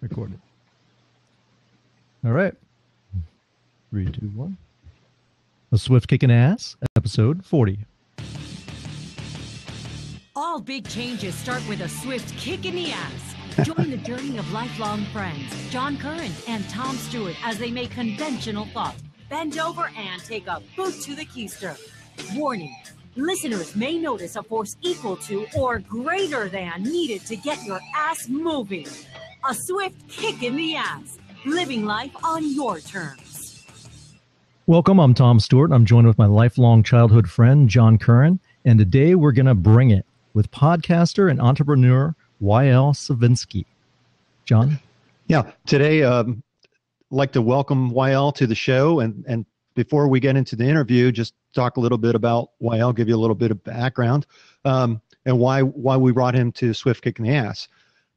Recorded. All right. 3, 2, 1. A Swift Kicking Ass, episode 40. All big changes start with a swift kick in the ass. Join the journey of lifelong friends, John Curren and Tom Stewart, as they make conventional thought bend over and take a boot to the keister. Warning, listeners may notice a force equal to or greater than needed to get your ass moving. A swift kick in the ass. Living life on your terms. Welcome, I'm Tom Stewart. I'm joined with my lifelong childhood friend, John Curren. And today we're going to bring it with podcaster and entrepreneur YL Savitskiy. John? Yeah, today I'd like to welcome YL to the show. And before we get into the interview, just talk a little bit about YL, give you a little bit of background and why we brought him to Swift Kick in the Ass.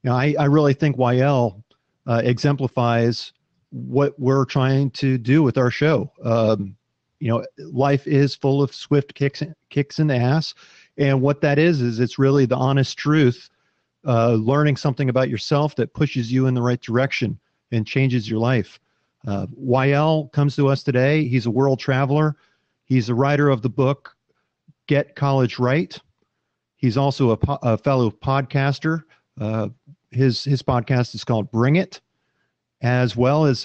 You know, I really think YL exemplifies what we're trying to do with our show. Life is full of swift kicks in the ass. And what that is it's really the honest truth, learning something about yourself that pushes you in the right direction and changes your life. YL comes to us today. He's a world traveler. He's a writer of the book, Get College Right. He's also a fellow podcaster. His podcast is called Bring It, as well as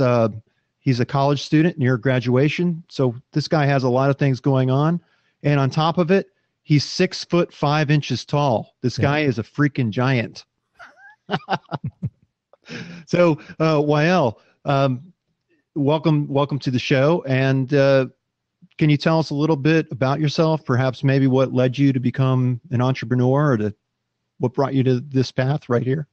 he's a college student near graduation. So this guy has a lot of things going on. And on top of it, he's 6'5" tall. This guy is a freaking giant. So YL, welcome to the show. And can you tell us a little bit about yourself, perhaps maybe what led you to become an entrepreneur, or what brought you to this path right here?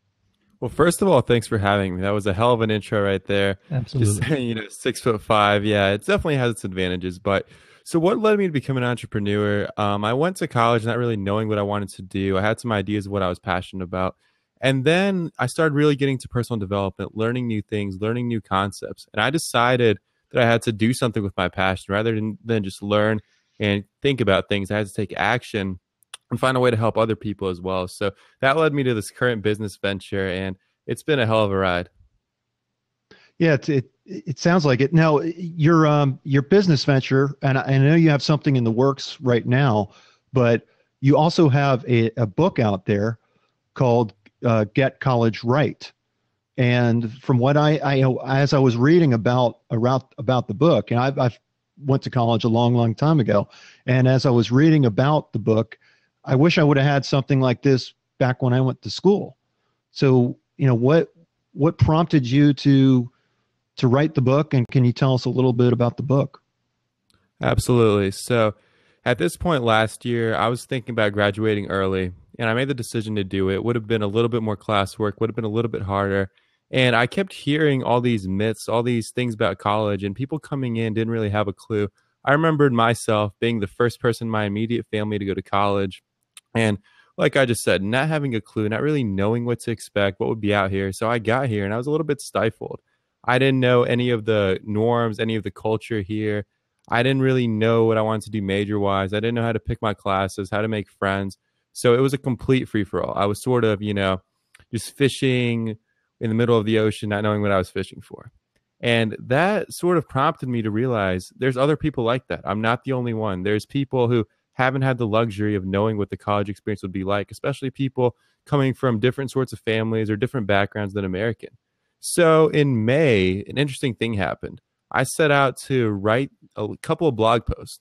Well, first of all, thanks for having me. That was a hell of an intro right there. Absolutely. Just saying, 6'5". Yeah, it definitely has its advantages. But so what led me to become an entrepreneur? I went to college not really knowing what I wanted to do. I had some ideas of what I was passionate about. And then I started really getting to personal development, learning new things, learning new concepts. And I decided that I had to do something with my passion rather than just learn and think about things. I had to take action and find a way to help other people as well. So that led me to this current business venture, and it's been a hell of a ride. Yeah, it sounds like it. Now, your business venture, and I know you have something in the works right now, but you also have a book out there called Get College Right. And from what I as I was reading about the book, and I've went to college a long time ago, and as I was reading about the book, I wish I would have had something like this back when I went to school. So, what prompted you to write the book, and can you tell us a little bit about the book? Absolutely. So at this point last year, I was thinking about graduating early, and I made the decision to do it. It would have been a little bit more classwork, would have been a little bit harder. And I kept hearing all these myths, all these things about college, and people coming in didn't really have a clue. I remembered myself being the first person in my immediate family to go to college. And like I just said, not having a clue, not really knowing what to expect, what would be out here. So I got here and I was a little bit stifled. I didn't know any of the norms, any of the culture here. I didn't really know what I wanted to do major-wise. I didn't know how to pick my classes, how to make friends. So it was a complete free-for-all. I was sort of, just fishing in the middle of the ocean, not knowing what I was fishing for. And that sort of prompted me to realize there's other people like that. I'm not the only one. There's people who haven't had the luxury of knowing what the college experience would be like, especially people coming from different sorts of families or different backgrounds than American. So in May, an interesting thing happened. I set out to write a couple of blog posts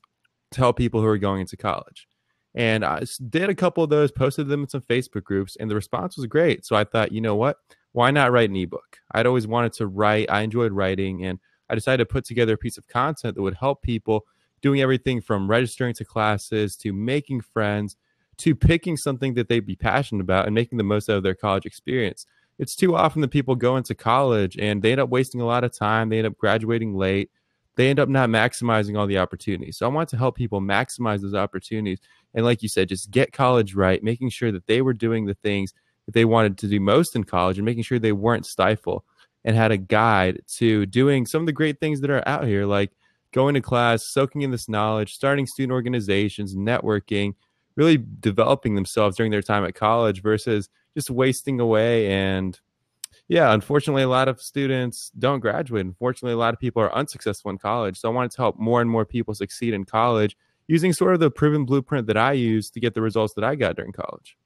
to help people who are going into college. And I did a couple of those, posted them in some Facebook groups, and the response was great. So I thought, you know what? Why not write an ebook? I'd always wanted to write. I enjoyed writing, and I decided to put together a piece of content that would help people doing everything from registering to classes to making friends to picking something that they'd be passionate about and making the most out of their college experience. It's too often that people go into college and they end up wasting a lot of time. They end up graduating late. They end up not maximizing all the opportunities. So I want to help people maximize those opportunities. And like you said, just get college right, making sure that they were doing the things that they wanted to do most in college and making sure they weren't stifled, and had a guide to doing some of the great things that are out here, like going to class, soaking in this knowledge, starting student organizations, networking, really developing themselves during their time at college versus just wasting away and, Yeah, unfortunately, a lot of students don't graduate. Unfortunately, a lot of people are unsuccessful in college. So I wanted to help more and more people succeed in college using sort of the proven blueprint that I used to get the results that I got during college.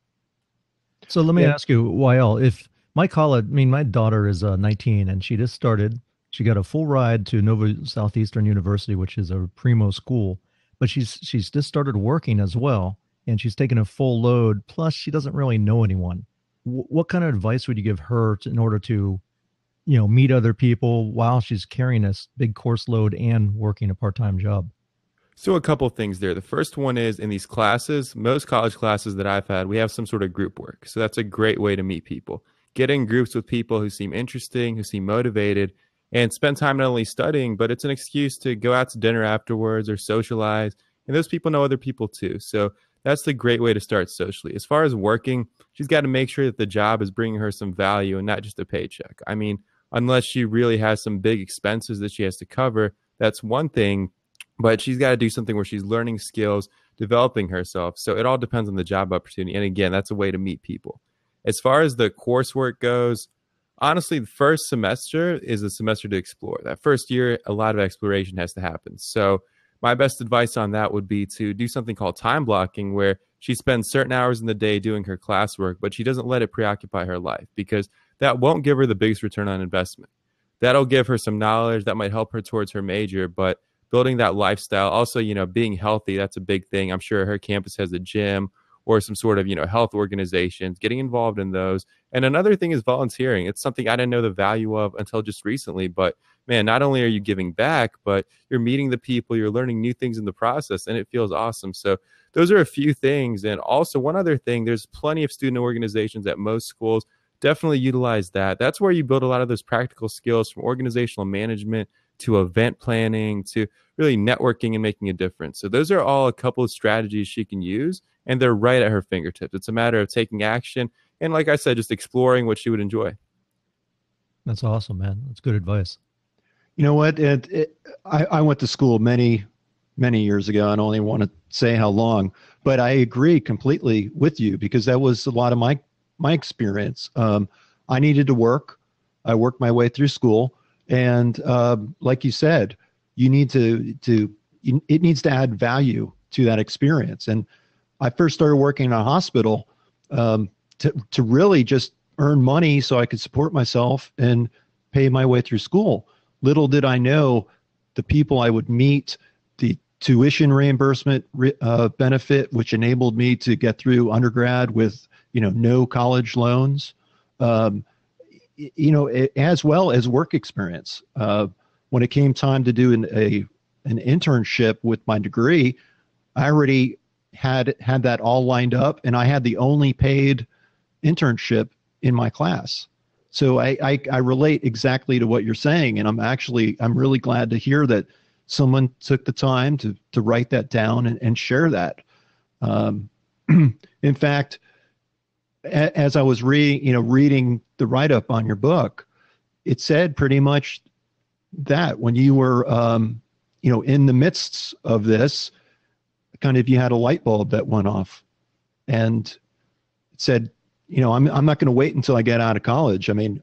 So let me Yeah. ask you, YL, if my college, I mean, my daughter is 19 and she just started, she got a full ride to Nova Southeastern University, which is a primo school, but she's just started working as well, and she's taken a full load. Plus, she doesn't really know anyone. What kind of advice would you give her in order to, meet other people while she's carrying this big course load and working a part-time job? So a couple things there. The first one is in these classes, most college classes that I've had, we have some sort of group work. So that's a great way to meet people. Get in groups with people who seem interesting, who seem motivated, and spend time not only studying, but it's an excuse to go out to dinner afterwards or socialize. And those people know other people too. So that's the great way to start socially. As far as working, she's got to make sure that the job is bringing her some value and not just a paycheck. I mean, unless she really has some big expenses that she has to cover, that's one thing. But she's got to do something where she's learning skills, developing herself. So it all depends on the job opportunity. And again, that's a way to meet people. As far as the coursework goes, honestly, the first semester is a semester to explore. That first year, a lot of exploration has to happen. So my best advice on that would be to do something called time blocking, where she spends certain hours in the day doing her classwork, but she doesn't let it preoccupy her life, because that won't give her the biggest return on investment. That'll give her some knowledge that might help her towards her major, but building that lifestyle, also, being healthy, that's a big thing. I'm sure her campus has a gym or some sort of, health organizations, getting involved in those. And another thing is volunteering. It's something I didn't know the value of until just recently, but man, not only are you giving back, but you're meeting the people, you're learning new things in the process, and it feels awesome. So those are a few things. And also one other thing, there's plenty of student organizations at most schools. Definitely utilize that. That's where you build a lot of those practical skills, from organizational management to event planning to really networking and making a difference. So those are all a couple of strategies she can use, and they're right at her fingertips. It's a matter of taking action and, like I said, just exploring what she would enjoy. That's awesome, man. That's good advice. You know what? I went to school many, many years ago. I don't even want to say how long, but I agree completely with you, because that was a lot of my experience. I needed to work. I worked my way through school. And like you said, you need it needs to add value to that experience. And I first started working in a hospital to really just earn money so I could support myself and pay my way through school. Little did I know the people I would meet, the tuition reimbursement benefit, which enabled me to get through undergrad with no college loans. As well as work experience. When it came time to do an internship with my degree, I already had that all lined up, and I had the only paid internship in my class. So I relate exactly to what you're saying, and I'm really glad to hear that someone took the time to write that down and share that. In fact, as I was reading the write-up on your book, it said pretty much that when you were, in the midst of this, kind of, you had a light bulb that went off, and it said, I'm not going to wait until I get out of college. I mean,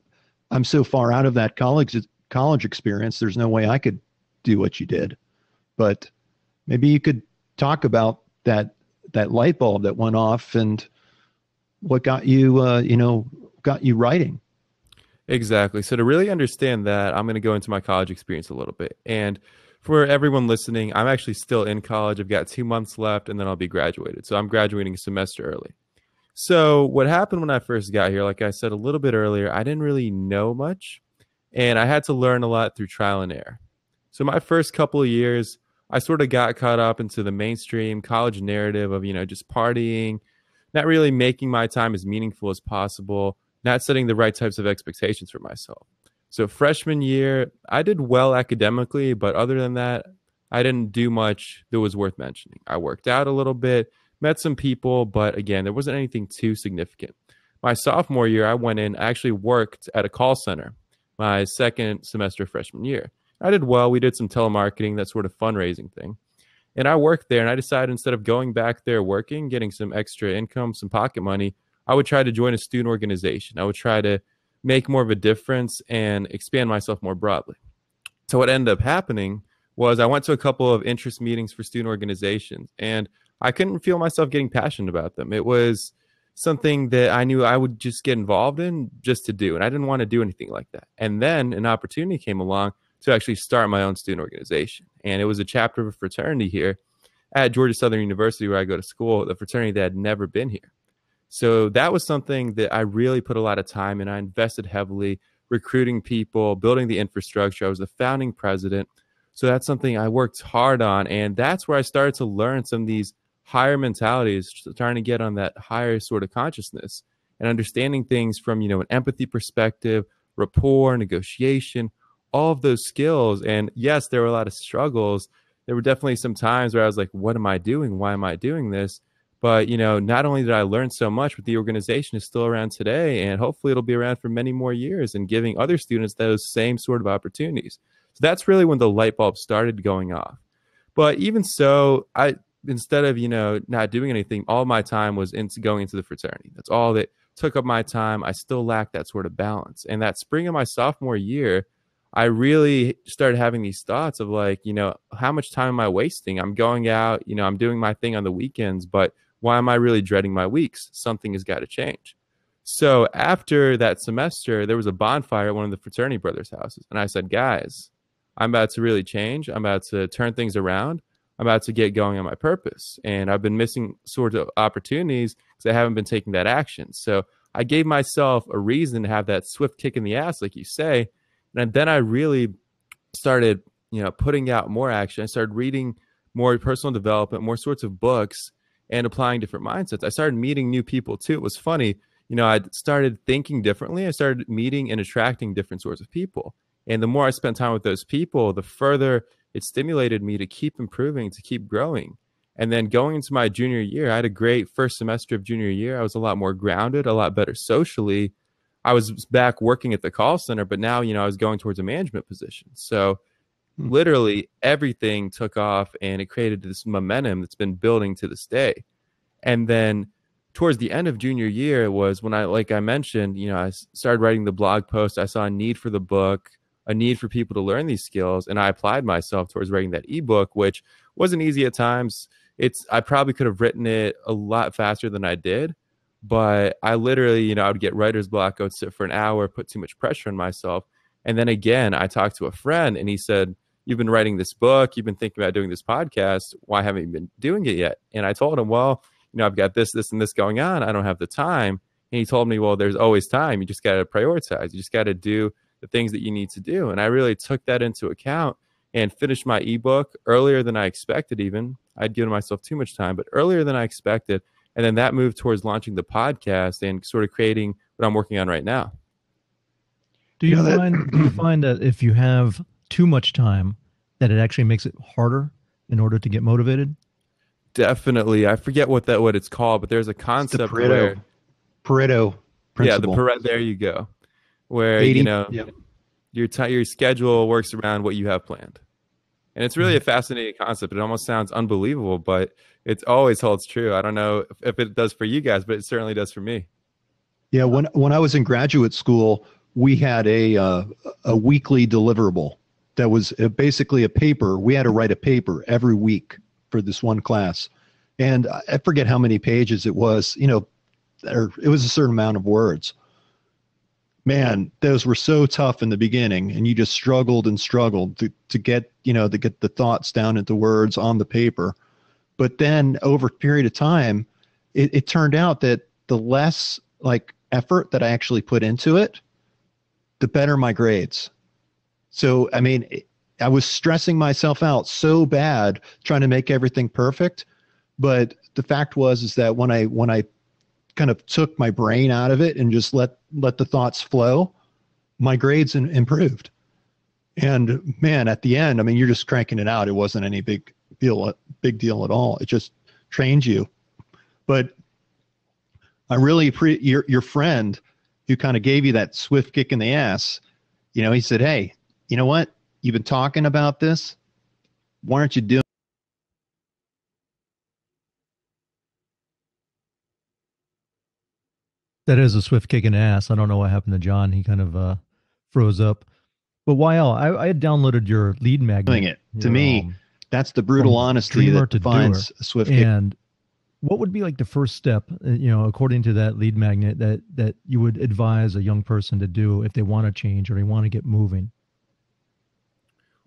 I'm so far out of that college experience. There's no way I could do what you did. But maybe you could talk about that light bulb that went off and what got you, got you writing. Exactly. So to really understand that, I'm going to go into my college experience a little bit. And for everyone listening, I'm actually still in college. I've got 2 months left, and then I'll be graduated. So I'm graduating a semester early. So what happened when I first got here, like I said a little bit earlier, I didn't really know much, and I had to learn a lot through trial and error. So my first couple of years, I sort of got caught up into the mainstream college narrative of, just partying, not really making my time as meaningful as possible, not setting the right types of expectations for myself. So freshman year, I did well academically, but other than that, I didn't do much that was worth mentioning. I worked out a little bit, met some people, but again, there wasn't anything too significant. My sophomore year, I went in, I actually worked at a call center my second semester freshman year. I did well. We did some telemarketing, that sort of fundraising thing. And I worked there, and I decided instead of going back there working, getting some extra income, some pocket money, I would try to join a student organization. I would try to make more of a difference and expand myself more broadly. So what ended up happening was I went to a couple of interest meetings for student organizations, and I couldn't feel myself getting passionate about them. It was something that I knew I would just get involved in just to do, and I didn't want to do anything like that. And then an opportunity came along to actually start my own student organization, and it was a chapter of a fraternity here at Georgia Southern University, where I go to school, the fraternity that had never been here. So that was something that I really put a lot of time in. I invested heavily recruiting people, building the infrastructure. I was the founding president. So that's something I worked hard on. And that's where I started to learn some of these higher mentalities, trying to get on that higher sort of consciousness and understanding things from, an empathy perspective, rapport, negotiation, all of those skills. And yes, there were a lot of struggles. There were definitely some times where I was like, what am I doing? Why am I doing this? But, not only did I learn so much, but the organization is still around today, and hopefully it'll be around for many more years and giving other students those same sort of opportunities. So that's really when the light bulb started going off. But even so, instead of, not doing anything, all my time was into going into the fraternity. That's all that took up my time. I still lacked that sort of balance. And that spring of my sophomore year, I really started having these thoughts of like, how much time am I wasting? I'm going out, I'm doing my thing on the weekends, but why am I really dreading my weeks? Something has got to change. So after that semester, there was a bonfire at one of the fraternity brothers' houses. And I said, guys, I'm about to really change. I'm about to turn things around. I'm about to get going on my purpose. And I've been missing sort of opportunities because I haven't been taking that action. So I gave myself a reason to have that swift kick in the ass, like you say. And then I really started, putting out more action. I started reading more personal development, more sorts of books, and applying different mindsets. I started meeting new people too. It was funny. I started thinking differently. I started meeting and attracting different sorts of people. And the more I spent time with those people, the further it stimulated me to keep improving, to keep growing. And then going into my junior year, I had a great first semester of junior year. I was a lot more grounded, a lot better socially. I was back working at the call center, but now, I was going towards a management position. So literally everything took off, and it created this momentum that's been building to this day. And then towards the end of junior year was when like I mentioned, I started writing the blog post. I saw a need for the book, a need for people to learn these skills. And I applied myself towards writing that ebook, which wasn't easy at times. I probably could have written it a lot faster than I did. But I literally, I would get writer's block, go sit for an hour, put too much pressure on myself. And then again, I talked to a friend and he said, you've been writing this book, you've been thinking about doing this podcast. Why haven't you been doing it yet? And I told him, well, I've got this, and this going on. I don't have the time. And he told me, well, there's always time. You just got to prioritize. You just got to do the things that you need to do. And I really took that into account and finished my ebook earlier than I expected even. I'd given myself too much time, but earlier than I expected. And then that moved towards launching the podcast and sort of creating what I'm working on right now. Do you find that if you have too much time, that it actually makes it harder in order to get motivated? Definitely. I forget what it's called, but there's a concept Pareto principle. Yeah, the Pareto. There you go. Where 80, your schedule works around what you have planned, and it's really a fascinating concept. It almost sounds unbelievable, but it always holds true. I don't know if it does for you guys, but it certainly does for me. Yeah, when I was in graduate school, we had a weekly deliverable that was basically a paper. We had to write a paper every week for this one class. And I forget how many pages it was, it was a certain amount of words. Man, those were so tough in the beginning, and you just struggled and struggled to get the thoughts down into words on the paper. But then over a period of time, it turned out that the less effort that I actually put into it, the better my grades. So, I was stressing myself out so bad trying to make everything perfect. But the fact is that when I kind of took my brain out of it and just let the thoughts flow, my grades improved. And man, at the end, you're just cranking it out. It wasn't any big deal at all. It just trained you. But I really appreciate your friend who kind of gave you that swift kick in the ass. He said, hey, you know what? You've been talking about this. Why aren't you doing? That is a swift kick in the ass. I don't know what happened to John. He kind of froze up. But YL, I had downloaded your lead magnet. Doing it. To your, me, that's the brutal honesty dreamer that to defines doer. a swift kick. And what would be like the first step, according to that lead magnet, that you would advise a young person to do if they want to change or they want to get moving?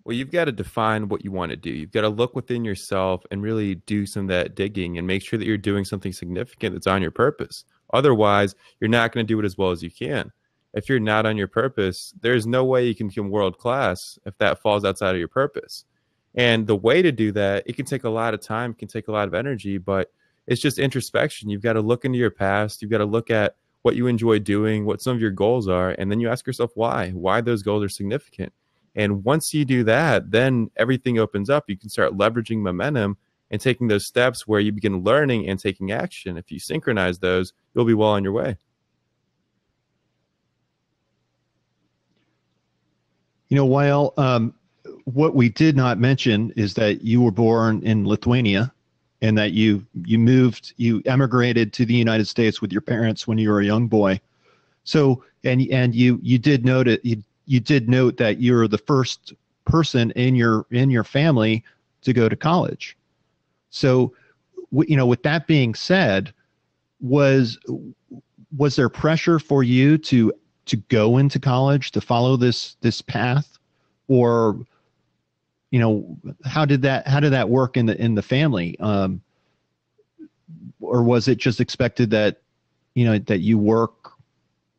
Well, you've got to define what you want to do. You've got to look within yourself and really do some of that digging and make sure that you're doing something significant that's on your purpose. Otherwise, you're not going to do it as well as you can. If you're not on your purpose, there's no way you can become world class if that falls outside of your purpose. And the way to do that, it can take a lot of time, it can take a lot of energy, but it's just introspection. You've got to look into your past. You've got to look at what you enjoy doing, what some of your goals are, and then you ask yourself why those goals are significant. And once you do that, then everything opens up. You can start leveraging momentum and taking those steps where you begin learning and taking action. If you synchronize those, you'll be well on your way. YL, what we did not mention is that you were born in Lithuania and that you emigrated to the United States with your parents when you were a young boy. So, and you did note it. You did note that you're the first person in your family to go to college. So, with that being said, was there pressure for you to go into college, to follow this path, or how did that work in the family, or was it just expected that that you work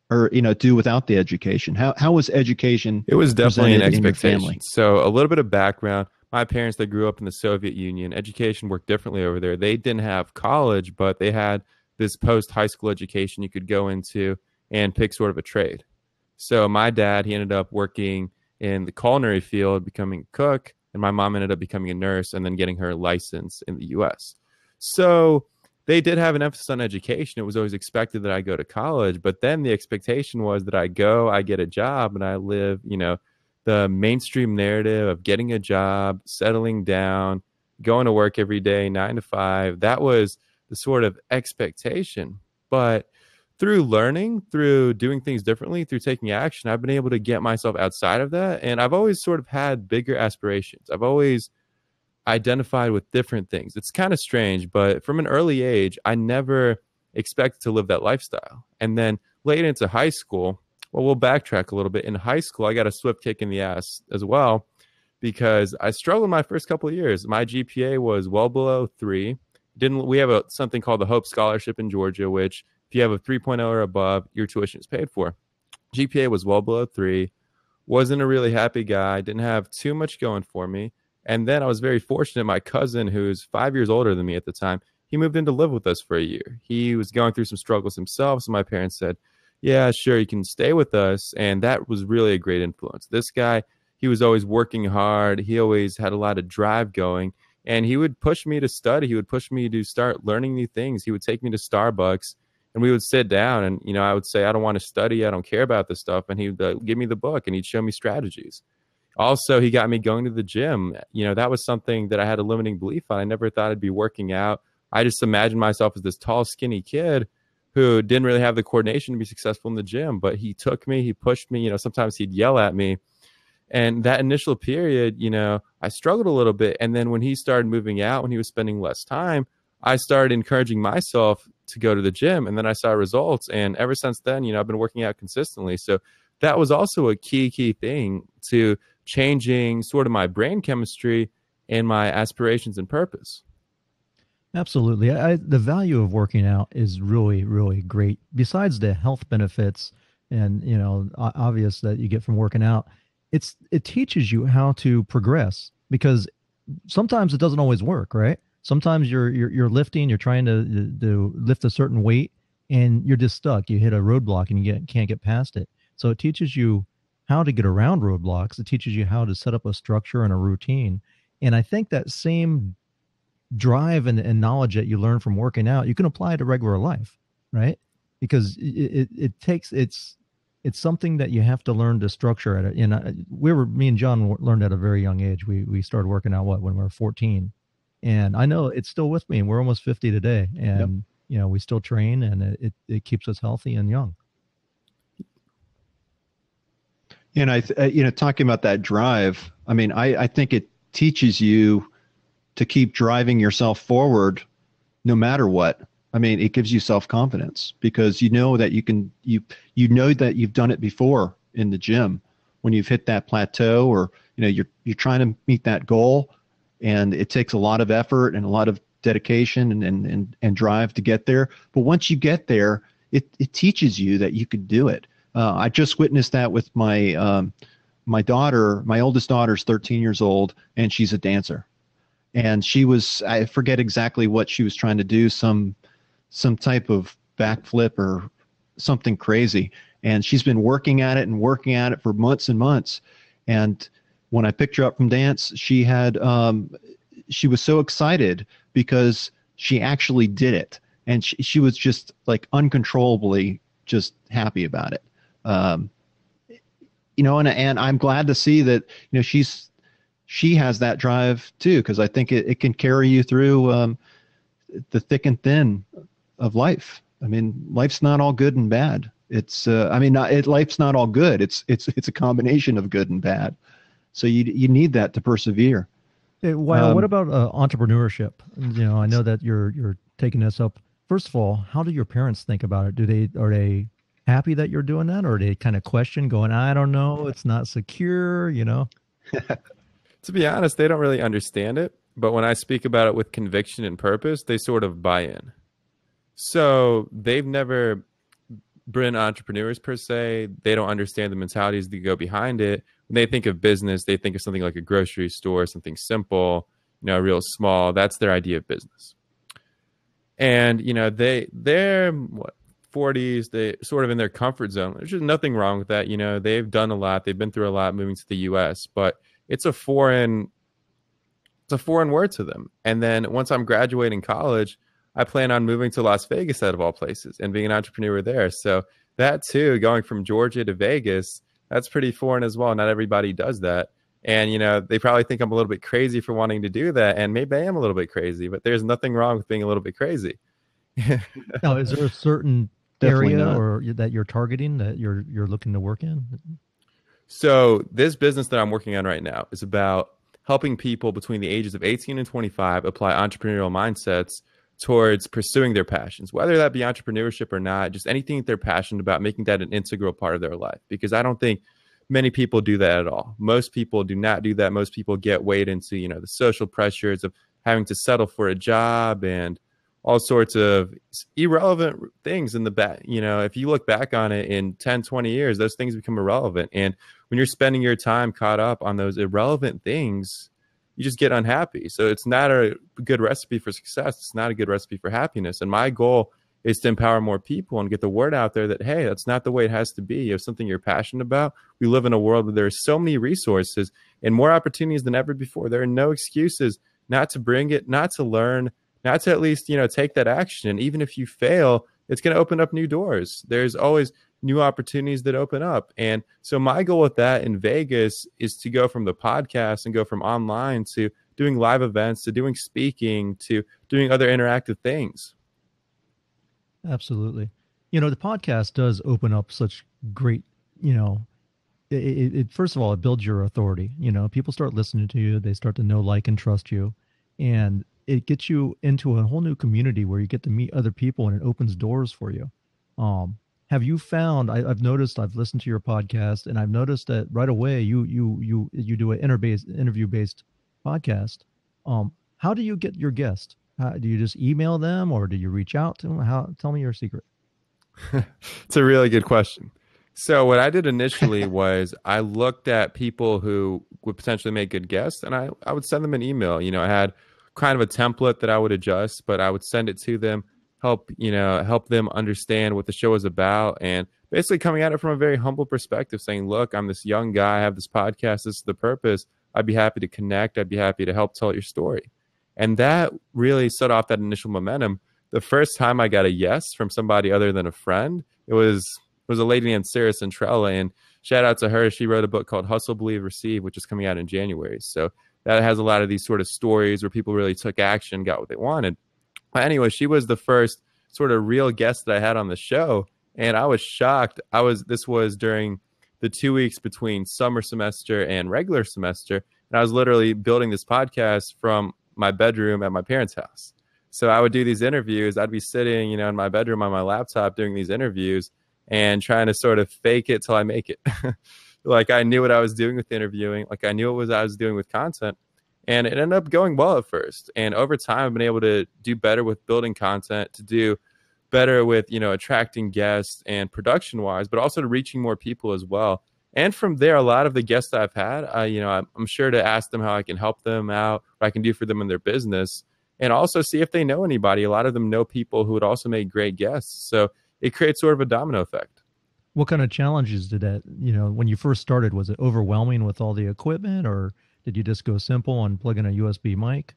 or do without the education? How was education? It was definitely an expectation. Family? So a little bit of background. My parents, they grew up in the Soviet Union. Education worked differently over there. They didn't have college, but they had this post-high school education you could go into and pick sort of a trade. So my dad, he ended up working in the culinary field, becoming a cook, and my mom ended up becoming a nurse and then getting her license in the U.S. So they did have an emphasis on education. It was always expected that I go to college, but then the expectation was that I get a job, and I live, the mainstream narrative of getting a job, settling down, going to work every day, 9 to 5. That was the sort of expectation. But through learning, through doing things differently, through taking action, I've been able to get myself outside of that. And I've always sort of had bigger aspirations. I've always identified with different things. It's kind of strange, but from an early age, I never expected to live that lifestyle. And then late into high school, well, we'll backtrack a little bit. In high school, I got a swift kick in the ass as well because I struggled my first couple of years. My GPA was well below 3. We have something called the Hope Scholarship in Georgia, which if you have a 3.0 or above, your tuition is paid for. GPA was well below 3. Wasn't a really happy guy. Didn't have too much going for me. And then I was very fortunate. My cousin, who's 5 years older than me at the time, he moved in to live with us for a year. He was going through some struggles himself. So my parents said, yeah, sure, you can stay with us. And that was really a great influence. This guy, he was always working hard. He always had a lot of drive going. And he would push me to study. He would push me to start learning new things. He would take me to Starbucks. And we would sit down and, I would say, I don't want to study. I don't care about this stuff. And he would give me the book and he'd show me strategies. Also, he got me going to the gym. That was something that I had a limiting belief on. I never thought I'd be working out. I just imagined myself as this tall, skinny kid who didn't really have the coordination to be successful in the gym. But he took me, he pushed me, sometimes he'd yell at me. And that initial period, I struggled a little bit. And then when he started moving out, when he was spending less time, I started encouraging myself to go to the gym, and then I saw results. And ever since then, I've been working out consistently. So that was also a key thing to changing sort of my brain chemistry and my aspirations and purpose. Absolutely. The value of working out is really, really great. Besides the health benefits and, obvious that you get from working out, it teaches you how to progress, because sometimes it doesn't always work, right? Sometimes you're lifting, you're trying to lift a certain weight, and you're just stuck. You hit a roadblock and you can't get past it. So it teaches you how to get around roadblocks. It teaches you how to set up a structure and a routine. And I think that same drive and knowledge that you learn from working out, you can apply to regular life, right? Because it's something that you have to learn to structure at it. And me and John learned at a very young age. We started working out when we were 14. And I know it's still with me, and we're almost 50 today. And we still train, and it keeps us healthy and young. And talking about that drive, I mean, I think it teaches you to keep driving yourself forward no matter what. I mean, it gives you self-confidence because you know that you know that you've done it before in the gym when you've hit that plateau, or you're trying to meet that goal, and it takes a lot of effort and a lot of dedication and drive to get there. But once you get there, it teaches you that you could do it. I just witnessed that with my daughter. My oldest daughter's 13 years old, and she's a dancer. And I forget exactly what she was trying to do, some type of backflip or something crazy. And she's been working at it for months and months. And when I picked her up from dance, she was so excited because she actually did it. And she was just like uncontrollably just happy about it. And I'm glad to see that, she has that drive too, because I think it can carry you through the thick and thin of life. I mean, life's not all good and bad. Life's not all good. It's a combination of good and bad. So you need that to persevere. Hey, what about entrepreneurship? I know that you're taking this up. First of all, how do your parents think about it? Are they happy that you're doing that, or they kind of question, going, I don't know, it's not secure, To be honest, they don't really understand it, but when I speak about it with conviction and purpose, they sort of buy in. So they've never been entrepreneurs per se. They don't understand the mentalities that go behind it. When they think of business, they think of something like a grocery store, something simple, real small. That's their idea of business. And, they're 40s, they sort of in their comfort zone. There's just nothing wrong with that. They've done a lot. They've been through a lot moving to the US, but it's a foreign word to them. And then once I'm graduating college, I plan on moving to Las Vegas out of all places and being an entrepreneur there. So that too, going from Georgia to Vegas, that's pretty foreign as well. Not everybody does that. And, they probably think I'm a little bit crazy for wanting to do that. And maybe I am a little bit crazy, but there's nothing wrong with being a little bit crazy. Now, is there a certain area or that you're targeting that you're looking to work in? So this business that I'm working on right now is about helping people between the ages of 18 and 25 apply entrepreneurial mindsets towards pursuing their passions, whether that be entrepreneurship or not, just anything that they're passionate about, making that an integral part of their life. Because I don't think many people do that at all. Most people do not do that. Most people get weighed into, the social pressures of having to settle for a job and all sorts of irrelevant things in the back. If you look back on it in 10, 20 years, those things become irrelevant. And when you're spending your time caught up on those irrelevant things, you just get unhappy. So it's not a good recipe for success. It's not a good recipe for happiness. And my goal is to empower more people and get the word out there that, hey, that's not the way it has to be. You have something you're passionate about. We live in a world where there are so many resources and more opportunities than ever before. There are no excuses not to bring it, not to learn, not to at least, take that action. And even if you fail, it's going to open up new doors. There's always new opportunities that open up. And so my goal with that in Vegas is to go from the podcast and go from online to doing live events, to doing speaking, to doing other interactive things. Absolutely. The podcast does open up such great, it first of all, it builds your authority. People start listening to you. They start to know, like, and trust you. And it gets you into a whole new community where you get to meet other people, and it opens doors for you. Have you found? I've noticed. I've listened to your podcast, and I've noticed that right away you do an interview based podcast. How do you get your guest? Do you just email them, or do you reach out to them? Tell me your secret. It's a really good question. So what I did initially was I looked at people who would potentially make good guests, and I would send them an email. I had kind of a template that I would adjust, but I would send it to them, help them understand what the show is about, and basically coming at it from a very humble perspective, saying, look, I'm this young guy, I have this podcast, this is the purpose. I'd be happy to connect. I'd be happy to help tell your story. And that really set off that initial momentum. The first time I got a yes from somebody other than a friend, it was a lady named Sarah Centrella, and shout out to her. She wrote a book called Hustle, Believe, Receive, which is coming out in January. So that has a lot of these sort of stories where people really took action, got what they wanted. But anyway, she was the first sort of real guests that I had on the show. And I was shocked. This was during the 2 weeks between summer semester and regular semester. And I was literally building this podcast from my bedroom at my parents' house. So I would do these interviews. I'd be sitting, in my bedroom on my laptop doing these interviews and trying to sort of fake it till I make it. Like I knew what I was doing with interviewing. Like I knew what I was doing with content. And it ended up going well at first. And over time, I've been able to do better with building content, to do better with, attracting guests and production wise, but also to reaching more people as well. And from there, a lot of the guests that I've had, I'm sure to ask them how I can help them out, what I can do for them in their business, and also see if they know anybody. A lot of them know people who would also make great guests. So it creates sort of a domino effect. What kind of challenges did that, when you first started, was it overwhelming with all the equipment, or did you just go simple and plug in a USB mic?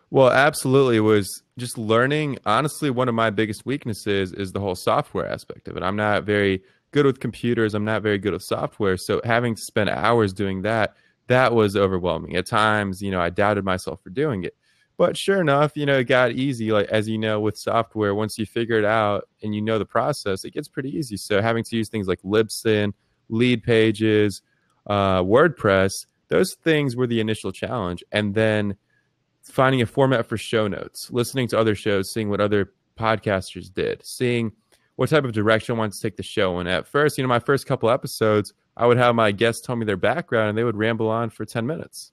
Well, absolutely. It was just learning. Honestly, one of my biggest weaknesses is the whole software aspect of it. I'm not very good with computers. I'm not very good with software. So having to spend hours doing that was overwhelming. At times, I doubted myself for doing it. But sure enough, it got easy. Like, as you know, with software, once you figure it out and you know the process, it gets pretty easy. So having to use things like Libsyn, Lead Pages, WordPress, those things were the initial challenge. And then finding a format for show notes, listening to other shows, seeing what other podcasters did, seeing what type of direction I wanted to take the show. And at first, my first couple episodes, I would have my guests tell me their background and they would ramble on for 10 minutes.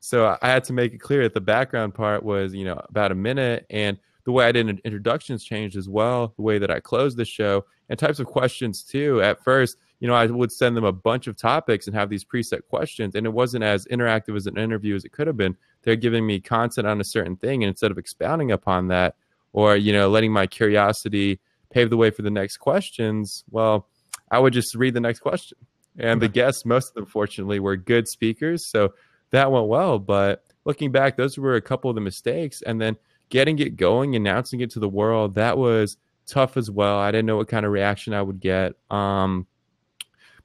So I had to make it clear that the background part was, about a minute. And the way I did introductions changed as well, the way that I closed the show, and types of questions too. At first, I would send them a bunch of topics and have these preset questions. And it wasn't as interactive as an interview as it could have been. They're giving me content on a certain thing. And instead of expounding upon that, or, letting my curiosity pave the way for the next questions, well, I would just read the next question. And the guests, most of them, fortunately, were good speakers. So that went well. But looking back, those were a couple of the mistakes. And then getting it going, announcing it to the world, that was tough as well. I didn't know what kind of reaction I would get.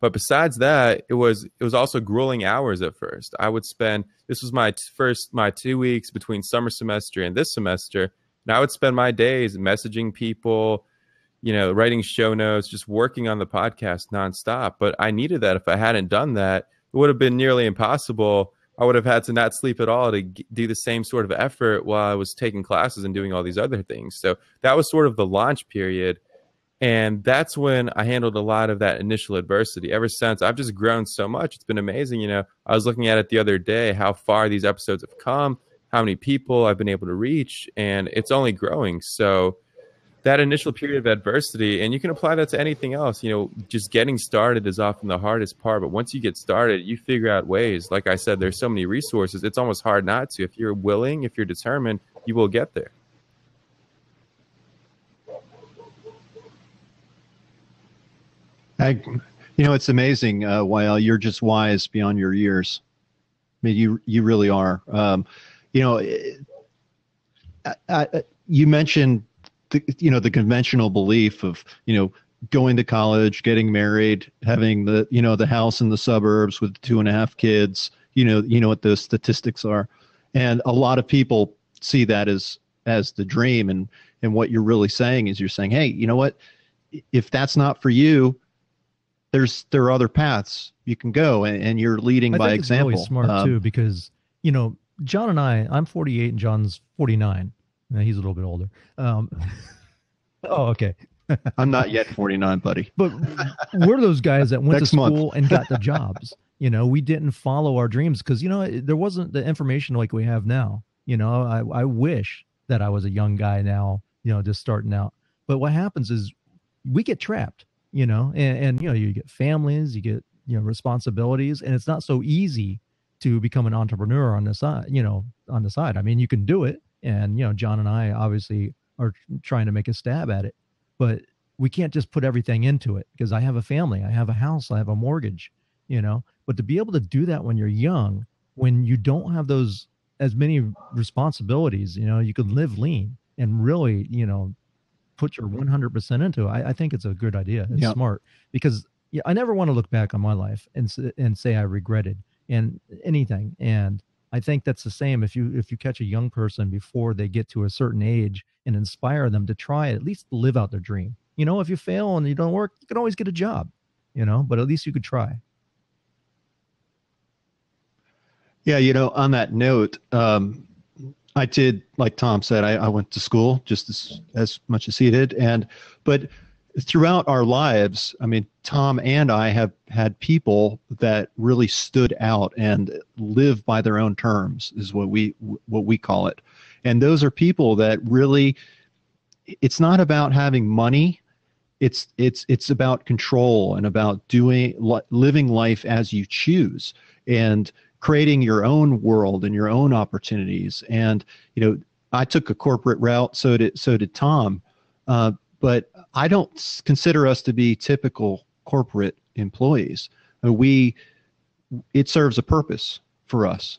But besides that, it was also grueling hours at first. I would spend, this was my 2 weeks between summer semester and this semester, and I would spend my days messaging people, writing show notes, just working on the podcast nonstop. But I needed that. If I hadn't done that, it would have been nearly impossible. I would have had to not sleep at all to do the same sort of effort while I was taking classes and doing all these other things. So that was sort of the launch period. And that's when I handled a lot of that initial adversity. Ever since, I've just grown so much. It's been amazing. I was looking at it the other day, how far these episodes have come, how many people I've been able to reach, and it's only growing. So that initial period of adversity, and you can apply that to anything else, just getting started is often the hardest part. But once you get started, you figure out ways. Like I said, there's so many resources. It's almost hard not to. If you're willing, if you're determined, you will get there. It's amazing, YL. You're just wise beyond your years. I mean, you really are. You mentioned the conventional belief of going to college, getting married, having the house in the suburbs with 2.5 kids. You know what those statistics are, and a lot of people see that as the dream. And what you're really saying is, you're saying, hey, you know what? If that's not for you, there are other paths you can go, and you're leading by example. It's really smart too, because John and I'm 48 and John's 49. He's a little bit older. Oh, okay. I'm not yet 49, buddy. But we're those guys that went to school and got the jobs. We didn't follow our dreams because there wasn't the information like we have now. I wish that I was a young guy now, just starting out. But what happens is we get trapped. And you get families, you get, responsibilities, and it's not so easy to become an entrepreneur on the side, I mean, you can do it. And, John and I obviously are trying to make a stab at it, but we can't just put everything into it, because I have a family, I have a house, I have a mortgage, but to be able to do that when you're young, when you don't have as many responsibilities, you can live lean and really, put your 100% into it. I think it's a good idea. It's smart, because I never want to look back on my life and say I regretted anything. And I think that's the same. If you catch a young person before they get to a certain age and inspire them to try it, at least live out their dream. If you fail and you don't work, you can always get a job, but at least you could try. Yeah, on that note, I did, like Tom said, I went to school just as much as he did. But throughout our lives, I mean, Tom and I have had people that really stood out and live by their own terms, is what we call it. And those are people that really, it's not about having money. It's about control and about living life as you choose and creating your own world and your own opportunities. And, I took a corporate route. So did Tom. But I don't consider us to be typical corporate employees. It serves a purpose for us.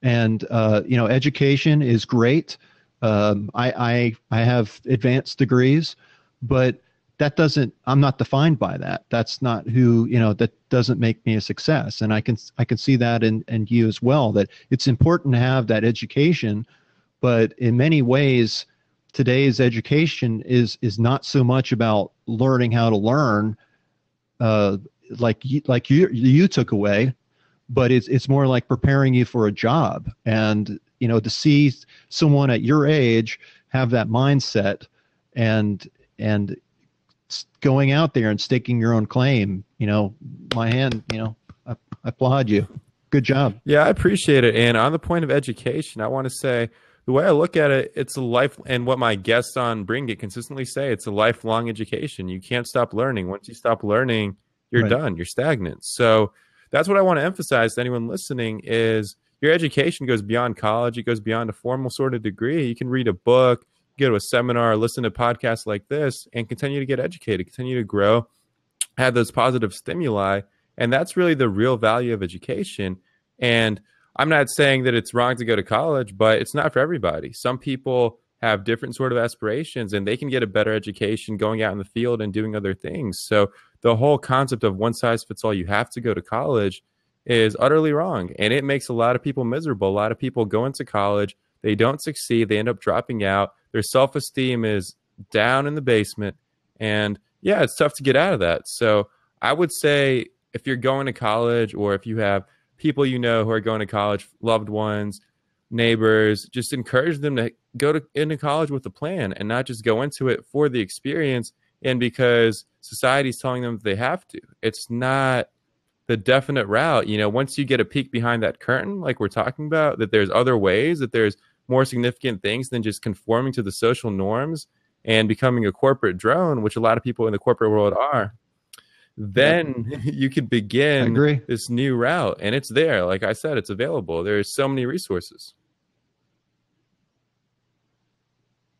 And, education is great. I have advanced degrees, but I'm not defined by that. That's not who, that doesn't make me a success. And I can see that in you as well, that it's important to have that education, but in many ways, today's education is not so much about learning how to learn, like you took away, but it's more like preparing you for a job. And, to see someone at your age have that mindset and going out there and staking your own claim, I applaud you. Good job. Yeah, I appreciate it. And on the point of education, I want to say the way I look at it, it's a life, and what my guests on Bring It consistently say, it's a lifelong education. You can't stop learning. Once you stop learning, you're done. You're stagnant. So that's what I want to emphasize to anyone listening is your education goes beyond college. It goes beyond a formal sort of degree. You can read a book, go to a seminar, listen to podcasts like this, and continue to get educated, continue to grow, have those positive stimuli. And that's really the real value of education. And I'm not saying that it's wrong to go to college, but it's not for everybody. Some people have different sort of aspirations, and they can get a better education going out in the field and doing other things. So the whole concept of one size fits all, you have to go to college, is utterly wrong. And it makes a lot of people miserable. A lot of people go into college, they don't succeed, they end up dropping out. Their self-esteem is down in the basement. And yeah, it's tough to get out of that. So I would say if you're going to college, or if you have people who are going to college, loved ones, neighbors, just encourage them to go into college with a plan and not just go into it for the experience and because society's telling them that they have to. It's not the definite route. Once you get a peek behind that curtain, like we're talking about, that there's other ways, that there's more significant things than just conforming to the social norms and becoming a corporate drone, which a lot of people in the corporate world are, then you could begin this new route. And it's there. Like I said, it's available. There's so many resources.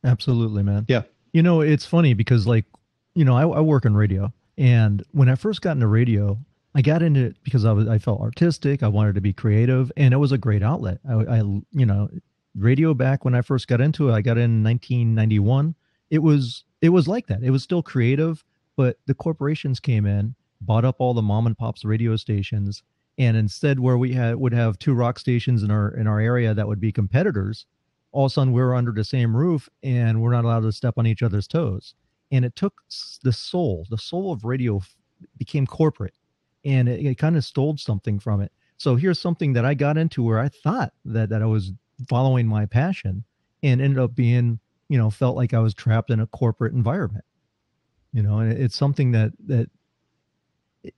Absolutely, man. Yeah. It's funny because I work in radio, and when I first got into radio, I got into it because I felt artistic. I wanted to be creative, and it was a great outlet. Radio back when I first got into it, I got in 1991. It was like that. It was still creative, but the corporations came in, bought up all the mom and pops radio stations, and instead, where we would have two rock stations in our area that would be competitors, all of a sudden we're under the same roof and we're not allowed to step on each other's toes. And it took the soul of radio became corporate, and it kind of stole something from it. So here's something that I got into where I thought that I was following my passion, and ended up being, felt like I was trapped in a corporate environment. And it's something that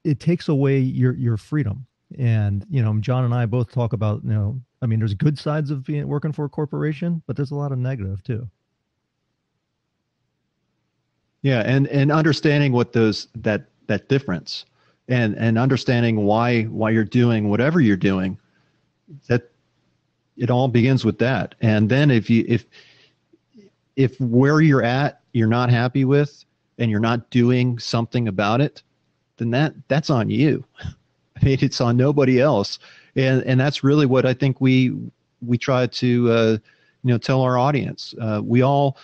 it takes away your freedom. And, John and I both talk about, there's good sides of working for a corporation, but there's a lot of negative too. Yeah. And understanding what that difference and understanding why you're doing whatever you're doing, that it all begins with that. And then if where you're at, you're not happy with, and you're not doing something about it, then that's on you. I mean, it's on nobody else. And that's really what I think we try to, tell our audience. We all,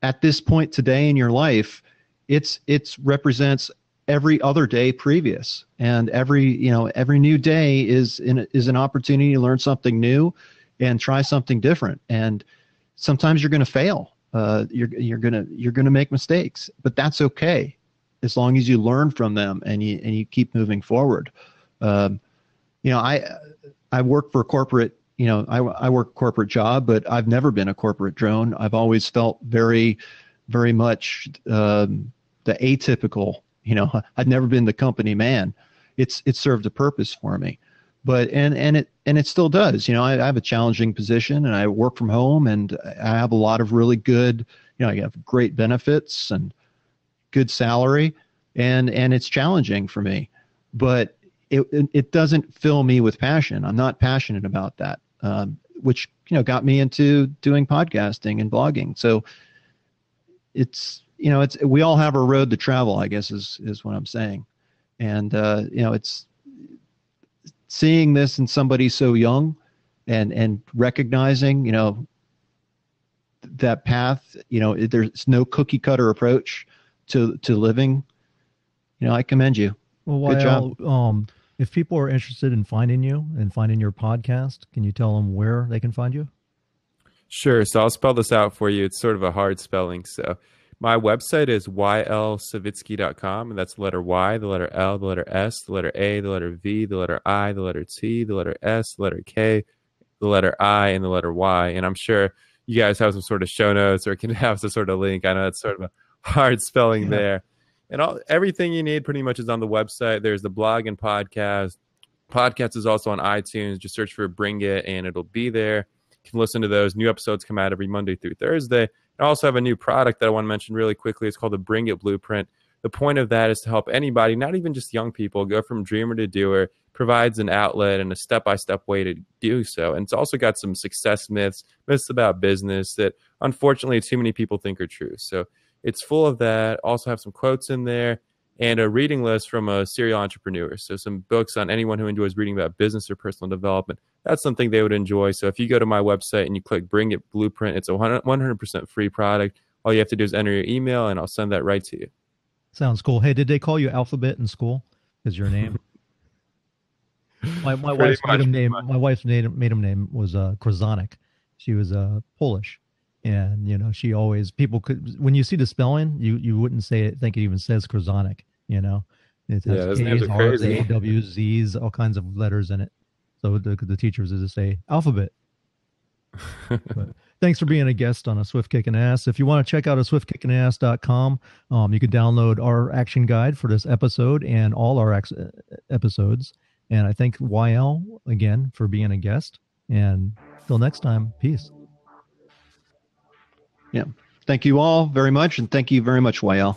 at this point today in your life, it's represents every other day previous. And every new day is an opportunity to learn something new and try something different. And sometimes you're going to fail. You're going to make mistakes, but that's okay, as long as you learn from them and you keep moving forward. I work for a corporate, I work a corporate job, but I've never been a corporate drone. I've always felt very, very much the atypical. I've never been the company man. It served a purpose for me, but and it still does. I have a challenging position, and I work from home, and I have a lot of really good. I have great benefits and good salary, and it's challenging for me, but it doesn't fill me with passion. I'm not passionate about that, which got me into doing podcasting and blogging. So it's we all have a road to travel, I guess is what I'm saying. And it's seeing this in somebody so young and recognizing that path. There's no cookie cutter approach to living. I commend you. Well, good job. If people are interested in finding you and finding your podcast, can you tell them where they can find you? Sure. So I'll spell this out for you. It's sort of a hard spelling. So my website is ylsavitskiy.com, and that's the letter Y, the letter L, the letter S, the letter A, the letter V, the letter I, the letter T, the letter S, the letter K, the letter I, and the letter Y. And I'm sure you guys have some sort of show notes or can have some sort of link. I know it's sort of a hard spelling there. And everything you need pretty much is on the website. There's the blog and podcast. Podcast is also on iTunes. Just search for Bring It, and it'll be there. You can listen to those. New episodes come out every Monday through Thursday. I also have a new product that I want to mention really quickly. It's called the Bring It Blueprint. The point of that is to help anybody, not even just young people, go from dreamer to doer. Provides an outlet and a step-by-step way to do so. And it's also got some success myths about business that unfortunately too many people think are true. So it's full of that. Also have some quotes in there and a reading list from a serial entrepreneur. So some books on anyone who enjoys reading about business or personal development. That's something they would enjoy. So if you go to my website and you click Bring It Blueprint, it's a 100% free product. All you have to do is enter your email and I'll send that right to you. Sounds cool. Hey, did they call you Alphabet in school? Is your name? My wife's maiden name was Krasonic. She was Polish. And she always, people could, when you see the spelling, you wouldn't say it, think it even says Krasonic. It has K's, R's, A, W's, Z's, all kinds of letters in it. So the teachers would just say alphabet. But thanks for being a guest on A Swift Kickin' Ass. If you want to check out aswiftkickingass.com, you can download our action guide for this episode and all our episodes. And I thank YL again for being a guest. And till next time, peace. Yeah. Thank you all very much. And thank you very much, YL.